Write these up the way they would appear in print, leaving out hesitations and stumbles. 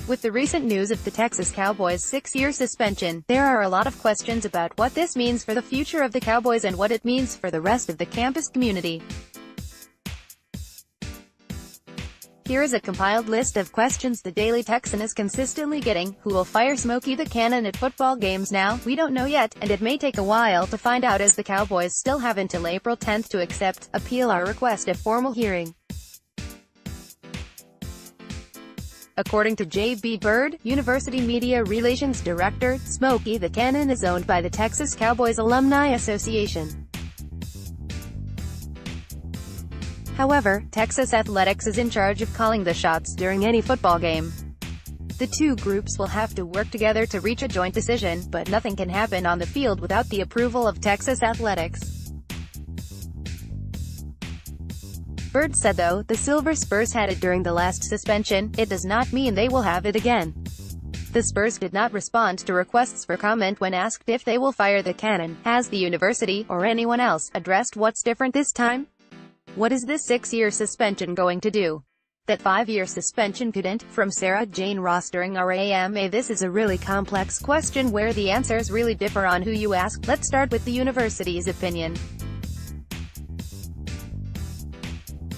With the recent news of the Texas Cowboys' 6-year suspension, there are a lot of questions about what this means for the future of the Cowboys and what it means for the rest of the campus community. Here is a compiled list of questions the Daily Texan is consistently getting. Who will fire Smokey the Cannon at football games now? We don't know yet, and it may take a while to find out as the Cowboys still have until April 10 to accept, appeal or request a formal hearing. According to J.B. Bird, University Media Relations Director, Smokey the Cannon is owned by the Texas Cowboys Alumni Association. However, Texas Athletics is in charge of calling the shots during any football game. The two groups will have to work together to reach a joint decision, but nothing can happen on the field without the approval of Texas Athletics. Bird said though the Silver Spurs had it during the last suspension, it does not mean they will have it again. The Spurs did not respond to requests for comment when asked if they will fire the Cannon. Has the university, or anyone else, addressed what's different this time? What is this 6-year suspension going to do that 5-year suspension couldn't? From Sarah Jane Ross during our AMA. This is a really complex question where the answers really differ on who you ask. Let's start with the university's opinion.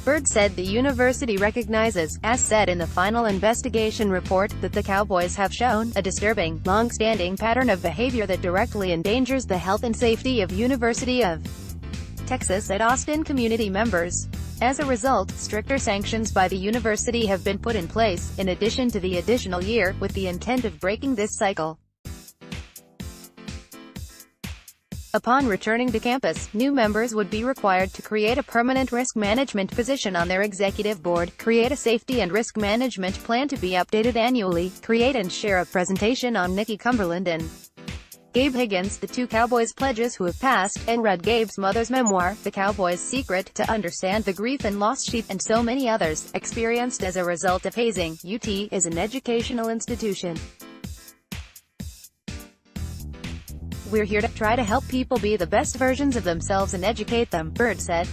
Bird said the university recognizes, as said in the final investigation report, that the Cowboys have shown a disturbing, long-standing pattern of behavior that directly endangers the health and safety of University of Texas at Austin community members. As a result, stricter sanctions by the university have been put in place, in addition to the additional year, with the intent of breaking this cycle. Upon returning to campus, new members would be required to create a permanent risk management position on their executive board, create a safety and risk management plan to be updated annually, create and share a presentation on Nikki Cumberland and Gabe Higgins, the two Cowboys pledges who have passed, and read Gabe's mother's memoir, The Cowboys' Secret, to understand the grief and loss she, and so many others, experienced as a result of hazing. UT is an educational institution. We're here to try to help people be the best versions of themselves and educate them, Bird said.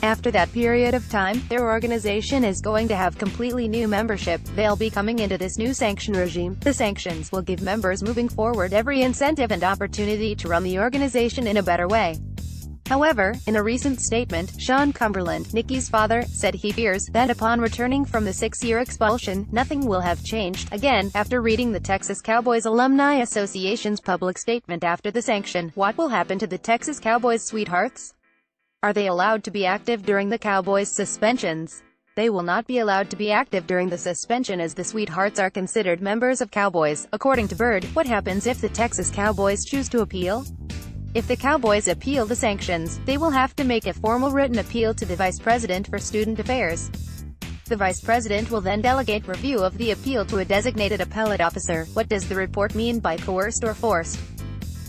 After that period of time, their organization is going to have completely new membership. They'll be coming into this new sanction regime. The sanctions will give members moving forward every incentive and opportunity to run the organization in a better way. However, in a recent statement, Sean Cumberland, Nikki's father, said he fears that upon returning from the 6-year expulsion, nothing will have changed. Again, after reading the Texas Cowboys Alumni Association's public statement after the sanction, what will happen to the Texas Cowboys sweethearts? Are they allowed to be active during the Cowboys' suspensions? They will not be allowed to be active during the suspension as the sweethearts are considered members of Cowboys. According to Bird, what happens if the Texas Cowboys choose to appeal? If the Cowboys appeal the sanctions, they will have to make a formal written appeal to the Vice President for Student Affairs. The Vice President will then delegate review of the appeal to a designated appellate officer. What does the report mean by coerced or forced?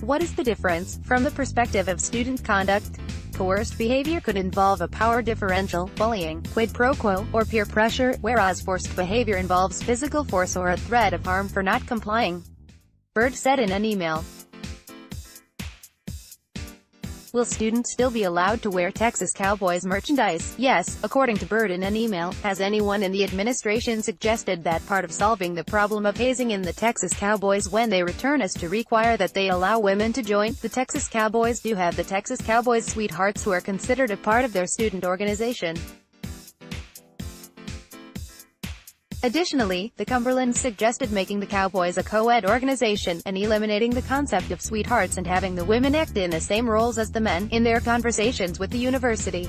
What is the difference, from the perspective of student conduct? Coerced behavior could involve a power differential, bullying, quid pro quo, or peer pressure, whereas forced behavior involves physical force or a threat of harm for not complying. Bird said in an email. Will students still be allowed to wear Texas Cowboys merchandise? Yes, according to Bird in an email. Has anyone in the administration suggested that part of solving the problem of hazing in the Texas Cowboys when they return is to require that they allow women to join? The Texas Cowboys do have the Texas Cowboys sweethearts who are considered a part of their student organization. Additionally, the Cumberlands suggested making the Cowboys a co-ed organization, and eliminating the concept of sweethearts and having the women act in the same roles as the men, in their conversations with the university.